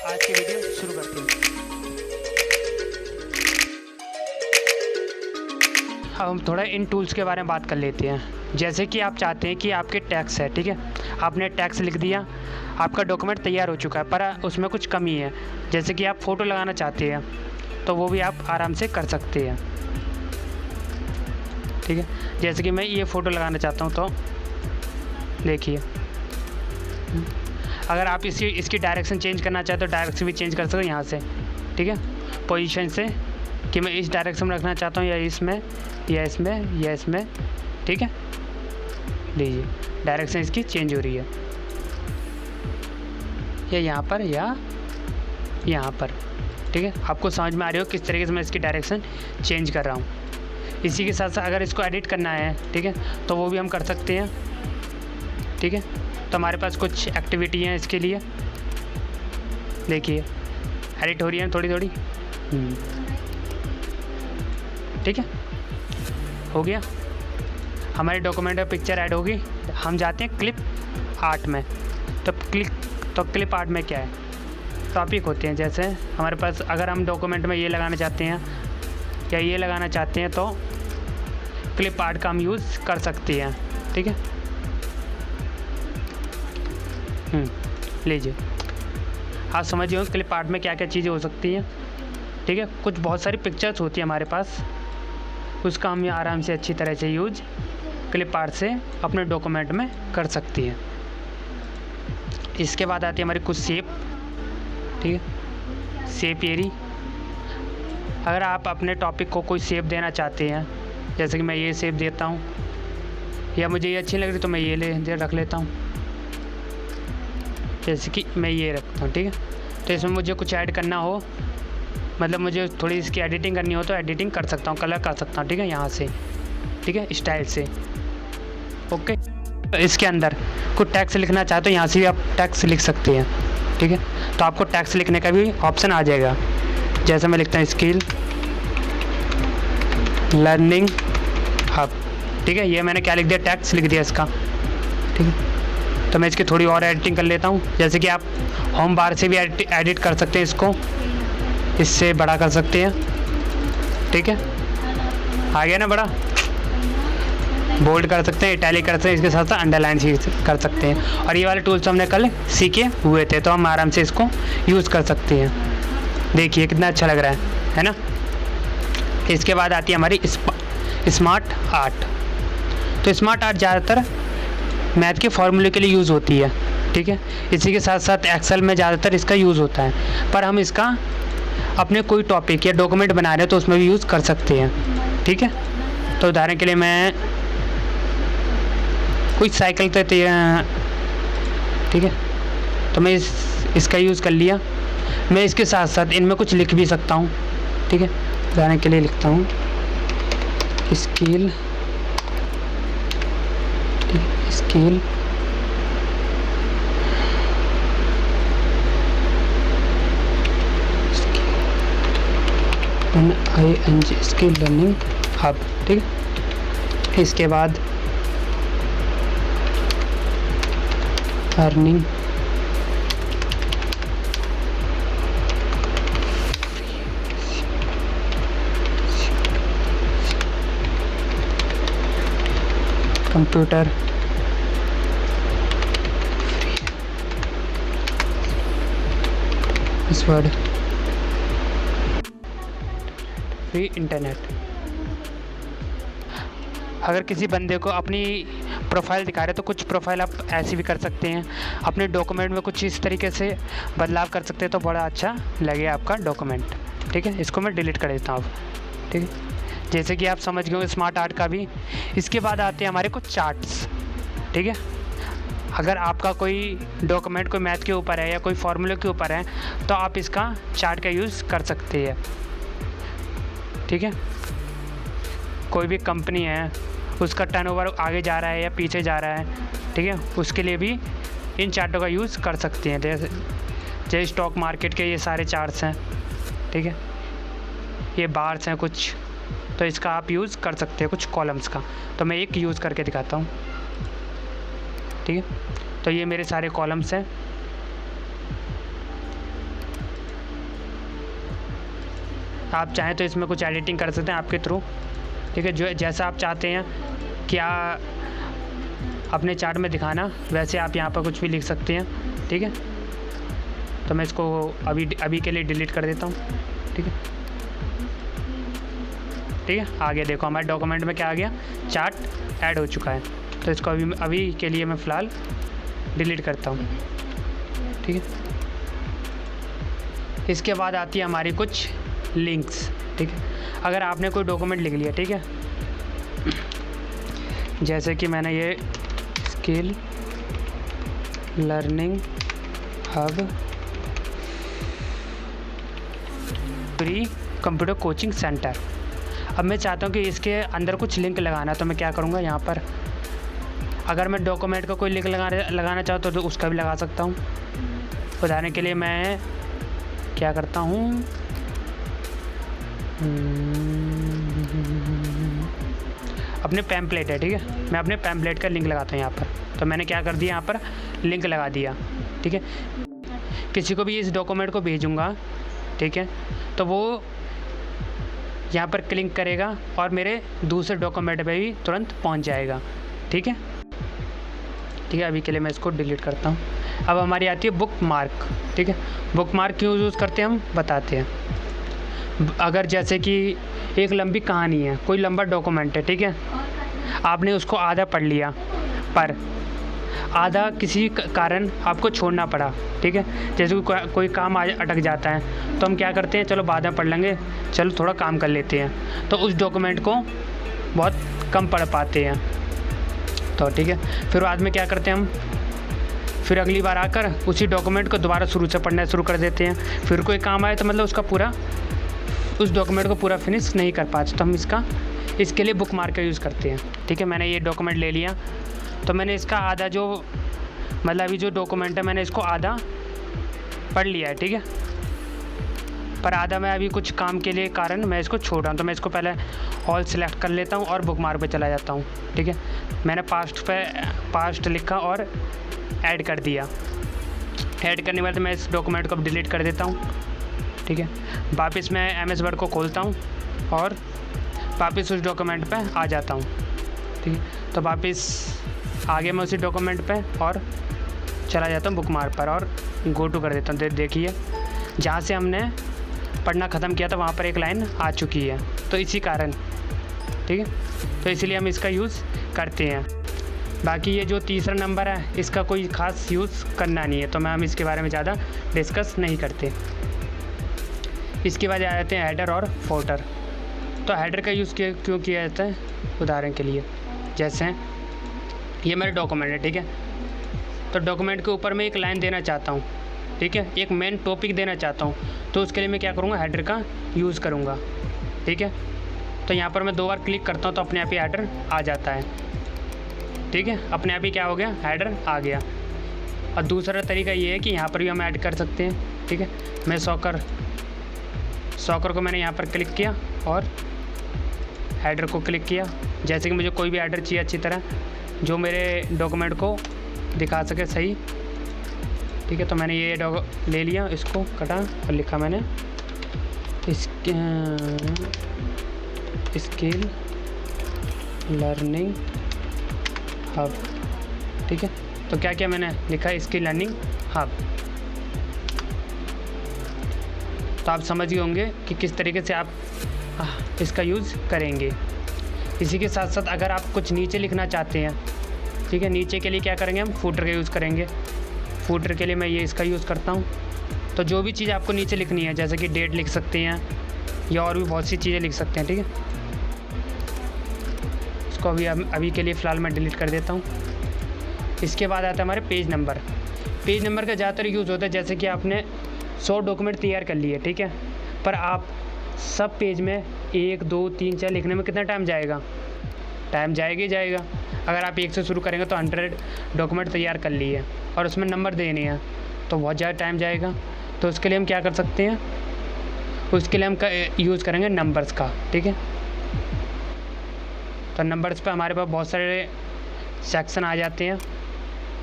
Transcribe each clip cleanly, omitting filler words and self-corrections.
आज की वीडियो शुरू करते हैं। अब हम थोड़ा इन टूल्स के बारे में बात कर लेते हैं। जैसे कि आप चाहते हैं कि आपके टैक्स है, ठीक है, आपने टैक्स लिख दिया, आपका डॉक्यूमेंट तैयार हो चुका है, पर उसमें कुछ कमी है। जैसे कि आप फ़ोटो लगाना चाहते हैं तो वो भी आप आराम से कर सकते हैं, ठीक है। जैसे कि मैं ये फ़ोटो लगाना चाहता हूँ तो देखिए, अगर आप इसकी डायरेक्शन चेंज करना चाहते हो तो डायरेक्शन भी चेंज कर सकते हो यहाँ से, ठीक है, पोजीशन से, कि मैं इस डायरेक्शन में रखना चाहता हूँ या इसमें या इसमें या इसमें, ठीक है। लीजिए, डायरेक्शन इसकी चेंज हो रही है, या यहाँ पर या यहाँ पर, ठीक है। आपको समझ में आ रही हो किस तरीके से मैं इसकी डायरेक्शन चेंज कर रहा हूँ। इसी के साथ साथ अगर इसको एडिट करना है, ठीक है, तो वो भी हम कर सकते हैं, ठीक है। तो हमारे पास कुछ एक्टिविटी हैं इसके लिए, देखिए एडिट हो रही है थोड़ी थोड़ी, ठीक है। हो गया, हमारे डॉक्यूमेंट में पिक्चर ऐड होगी। हम जाते हैं क्लिप आर्ट में। तो क्लिप आर्ट में क्या है, टॉपिक होते हैं। जैसे हमारे पास अगर हम डॉक्यूमेंट में ये लगाना चाहते हैं या ये लगाना चाहते हैं तो क्लिप आर्ट का हम यूज़ कर सकते हैं, ठीक है। लीजिए, आप समझिए हो क्लिप आर्ट में क्या क्या चीज़ें हो सकती हैं, ठीक है। कुछ बहुत सारी पिक्चर्स होती है हमारे पास, उसका हम आराम से अच्छी तरह से यूज क्लिप आर्ट से अपने डॉक्यूमेंट में कर सकती हैं। इसके बाद आती है हमारी कुछ शेप, ठीक है, शेप एरी। अगर आप अपने टॉपिक को कोई शेप देना चाहते हैं, जैसे कि मैं ये शेप देता हूँ, या मुझे ये अच्छी लग रही तो मैं ये रख लेता हूँ, जैसे कि मैं ये रखता हूँ, ठीक है। तो इसमें मुझे कुछ ऐड करना हो, मतलब मुझे थोड़ी इसकी एडिटिंग करनी हो तो एडिटिंग कर सकता हूँ, कलर कर सकता हूँ, ठीक है, यहाँ से, ठीक है, स्टाइल से, ओके। तो इसके अंदर कुछ टैक्स लिखना चाहते हो, यहाँ से भी आप टैक्स लिख सकते हैं, ठीक है। तो आपको टैक्स लिखने का भी ऑप्शन आ जाएगा। जैसे मैं लिखता हूँ स्किल लर्निंग हब, ठीक है। ये मैंने क्या लिख दिया, टैक्स लिख दिया इसका, ठीक है। तो मैं इसकी थोड़ी और एडिटिंग कर लेता हूँ। जैसे कि आप होम बार से भी एडिट कर सकते हैं, इसको इससे बड़ा कर सकते हैं, ठीक है। आ गया ना बड़ा, बोल्ड कर सकते हैं, इटैलिक कर सकते हैं, इसके साथ साथ अंडरलाइन कर सकते हैं। और ये वाले टूल्स हमने कल सीखे हुए थे, तो हम आराम से इसको यूज़ कर सकते हैं। देखिए कितना अच्छा लग रहा है ना। इसके बाद आती है हमारी स्मार्ट आर्ट। तो स्मार्ट आर्ट ज़्यादातर मैथ के फॉर्मूले के लिए यूज़ होती है, ठीक है। इसी के साथ साथ एक्सेल में ज़्यादातर इसका यूज़ होता है, पर हम इसका अपने कोई टॉपिक या डॉक्यूमेंट बना रहे हैं तो उसमें भी यूज़ कर सकते हैं, ठीक है। तो उदाहरण के लिए मैं कोई साइकिल तो ठीक है, तो मैं इसका यूज़ कर लिया। मैं इसके साथ साथ इनमें कुछ लिख भी सकता हूँ, ठीक है। उदाहरण के लिए लिखता हूँ scale ING skill learning hub, ठीक है। इसके बाद earning computer password free internet. अगर किसी बंदे को अपनी प्रोफाइल दिखा रहे तो कुछ प्रोफाइल आप ऐसी भी कर सकते हैं, अपने डॉक्यूमेंट में कुछ इस तरीके से बदलाव कर सकते हैं तो बड़ा अच्छा लगे आपका डॉक्यूमेंट, ठीक है। इसको मैं डिलीट कर देता हूँ, ठीक है। जैसे कि आप समझ गए स्मार्ट आर्ट का भी। इसके बाद आते हैं हमारे कुछ चार्ट्स, ठीक है। अगर आपका कोई डॉक्यूमेंट कोई मैथ के ऊपर है या कोई फार्मूले के ऊपर है तो आप इसका चार्ट का यूज़ कर सकते हैं, ठीक है। कोई भी कंपनी है, उसका टर्नओवर आगे जा रहा है या पीछे जा रहा है, ठीक है, उसके लिए भी इन चार्टों का यूज़ कर सकते हैं। जैसे स्टॉक मार्केट के ये सारे चार्ट्स हैं, ठीक है, ये बार्स हैं कुछ, तो इसका आप यूज़ कर सकते हैं कुछ कॉलम्स का। तो मैं एक यूज़ करके दिखाता हूँ, ठीक है। तो ये मेरे सारे कॉलम्स हैं, आप चाहें तो इसमें कुछ एडिटिंग कर सकते हैं आपके थ्रू, ठीक है। जो जैसा आप चाहते हैं क्या अपने चार्ट में दिखाना, वैसे आप यहाँ पर कुछ भी लिख सकते हैं, ठीक है। तो मैं इसको अभी के लिए डिलीट कर देता हूँ, ठीक है। ठीक है, आगे देखो हमारे डॉक्यूमेंट में क्या आ गया, चार्ट ऐड हो चुका है। तो इसको अभी के लिए मैं फ़िलहाल डिलीट करता हूँ, ठीक है। इसके बाद आती है हमारी कुछ लिंक्स, ठीक है। अगर आपने कोई डॉक्यूमेंट लिख लिया, ठीक है, जैसे कि मैंने ये skill learning hub pre computer coaching centre, अब मैं चाहता हूँ कि इसके अंदर कुछ लिंक लगाना, तो मैं क्या करूँगा, यहाँ पर अगर मैं डॉक्यूमेंट का कोई लिंक लगाना चाहता हूँ तो उसका भी लगा सकता हूँ। उदाहरण के लिए मैं क्या करता हूँ, अपने पैम्पलेट है, ठीक है, मैं अपने पैम्पलेट का लिंक लगाता हूँ यहाँ पर। तो मैंने क्या कर दिया, यहाँ पर लिंक लगा दिया, ठीक है। किसी को भी इस डॉक्यूमेंट को भेजूँगा, ठीक है, तो वो यहाँ पर क्लिक करेगा और मेरे दूसरे डॉक्यूमेंट पे भी तुरंत पहुँच जाएगा, ठीक है। ठीक है, अभी के लिए मैं इसको डिलीट करता हूँ। अब हमारी आती है बुक मार्क, ठीक है। बुक मार्क क्यों यूज़ करते हैं हम बताते हैं। अगर जैसे कि एक लंबी कहानी है, कोई लंबा डॉक्यूमेंट है, ठीक है, आपने उसको आधा पढ़ लिया पर आधा किसी कारण आपको छोड़ना पड़ा, ठीक है। जैसे कोई काम अटक जाता है तो हम क्या करते हैं, चलो बाद में पढ़ लेंगे, चलो थोड़ा काम कर लेते हैं, तो उस डॉक्यूमेंट को बहुत कम पढ़ पाते हैं। तो ठीक है, फिर बाद में क्या करते हैं हम, फिर अगली बार आकर उसी डॉक्यूमेंट को दोबारा शुरू से पढ़ना शुरू कर देते हैं। फिर कोई काम आए तो मतलब उसका पूरा उस डॉक्यूमेंट को पूरा फिनिश नहीं कर पाते, तो हम इसके लिए बुक मार्क का यूज़ करते हैं, ठीक है। मैंने ये डॉक्यूमेंट ले लिया, तो मैंने इसका आधा जो मतलब अभी जो डॉक्यूमेंट है मैंने इसको आधा पढ़ लिया है, ठीक है, पर आधा मैं अभी कुछ काम के लिए कारण मैं इसको छोड़ रहा हूँ। तो मैं इसको पहले ऑल सेलेक्ट कर लेता हूँ और बुक मार्क पे चला जाता हूँ, ठीक है। मैंने पास्ट लिखा और ऐड कर दिया। ऐड करने के बाद मैं इस डॉक्यूमेंट को डिलीट कर देता हूँ, ठीक है। वापस मैं MS वर्ड को खोलता हूँ और वापस उस डॉक्यूमेंट पे आ जाता हूँ, ठीक है। तो वापस आगे मैं उसी डॉक्यूमेंट पे और चला जाता हूँ बुक मार्क पर और गो टू कर देता हूँ। देखिए जहाँ से हमने पढ़ना ख़त्म किया था वहाँ पर एक लाइन आ चुकी है, तो इसी कारण, ठीक है, तो इसलिए हम इसका यूज़ करते हैं। बाकी ये जो तीसरा नंबर है इसका कोई ख़ास यूज़ करना नहीं है, तो हम इसके बारे में ज़्यादा डिस्कस नहीं करते। इसके बाद आ जाते हैं हेडर और फुटर। तो हेडर का यूज़ क्यों किया जाता है, उदाहरण के लिए जैसे ये मेरा डॉक्यूमेंट है, ठीक है, तो डॉक्यूमेंट के ऊपर मैं एक लाइन देना चाहता हूँ, ठीक है, एक मेन टॉपिक देना चाहता हूँ, तो उसके लिए मैं क्या करूँगा, हेडर का यूज़ करूँगा, ठीक है। तो यहाँ पर मैं 2 बार क्लिक करता हूँ तो अपने आप ही हेडर आ जाता है, ठीक है, अपने आप ही क्या हो गया, हेडर आ गया। और दूसरा तरीका ये है कि यहाँ पर भी हम ऐड कर सकते हैं, ठीक है। मैं सॉकर को मैंने यहाँ पर क्लिक किया और हेडर को क्लिक किया। जैसे कि मुझे कोई भी हेडर चाहिए अच्छी तरह जो मेरे डॉक्यूमेंट को दिखा सके सही, ठीक है, तो मैंने ये ले लिया, इसको कटा और लिखा मैंने स्किल लर्निंग हब, ठीक है। तो क्या क्या मैंने लिखा, स्किल लर्निंग हब। तो आप समझ गए होंगे कि किस तरीके से आप इसका यूज़ करेंगे। इसी के साथ साथ अगर आप कुछ नीचे लिखना चाहते हैं, ठीक है, नीचे के लिए क्या करेंगे, हम फुटर का यूज़ करेंगे। फुटर के लिए मैं ये इसका यूज़ करता हूँ। तो जो भी चीज़ आपको नीचे लिखनी है, जैसे कि डेट लिख सकते हैं या और भी बहुत सी चीज़ें लिख सकते हैं, ठीक है। इसको अभी के लिए फ़िलहाल मैं डिलीट कर देता हूँ। इसके बाद आता है हमारे पेज नंबर। पेज नंबर का ज़्यादातर यूज़ होता है जैसे कि आपने 100 डॉक्यूमेंट तैयार कर लिए, ठीक है, पर आप सब पेज में 1 2 3 4 लिखने में कितना टाइम जाएगा, टाइम जाएगा ही जाएगा। अगर आप 1 से शुरू करेंगे तो 100 डॉक्यूमेंट तैयार कर लिए और उसमें नंबर देने हैं तो बहुत ज़्यादा टाइम जाएगा। तो उसके लिए हम क्या कर सकते हैं, उसके लिए हम यूज़ करेंगे नंबर्स का, ठीक है। तो नंबर्स पे हमारे पास बहुत सारे सेक्शन आ जाते हैं,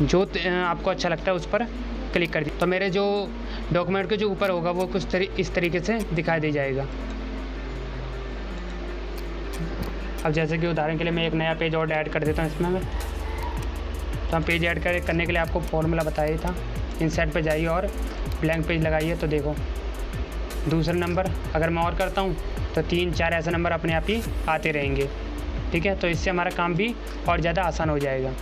जो आपको अच्छा लगता है उस पर क्लिक कर दिया तो मेरे जो डॉक्यूमेंट के जो ऊपर होगा वो कुछ इस तरीके से दिखाई दे जाएगा, अब जैसे कि उदाहरण के लिए मैं एक नया पेज और ऐड कर देता हूँ इसमें मैं। तो हम पेज ऐड करने के लिए आपको फॉर्मूला बताया था, इंसर्ट पे जाइए और ब्लैंक पेज लगाइए। तो देखो दूसरा नंबर अगर मैं और करता हूँ तो 3-4 ऐसे नंबर अपने आप ही आते रहेंगे। ठीक है, तो इससे हमारा काम भी और ज़्यादा आसान हो जाएगा।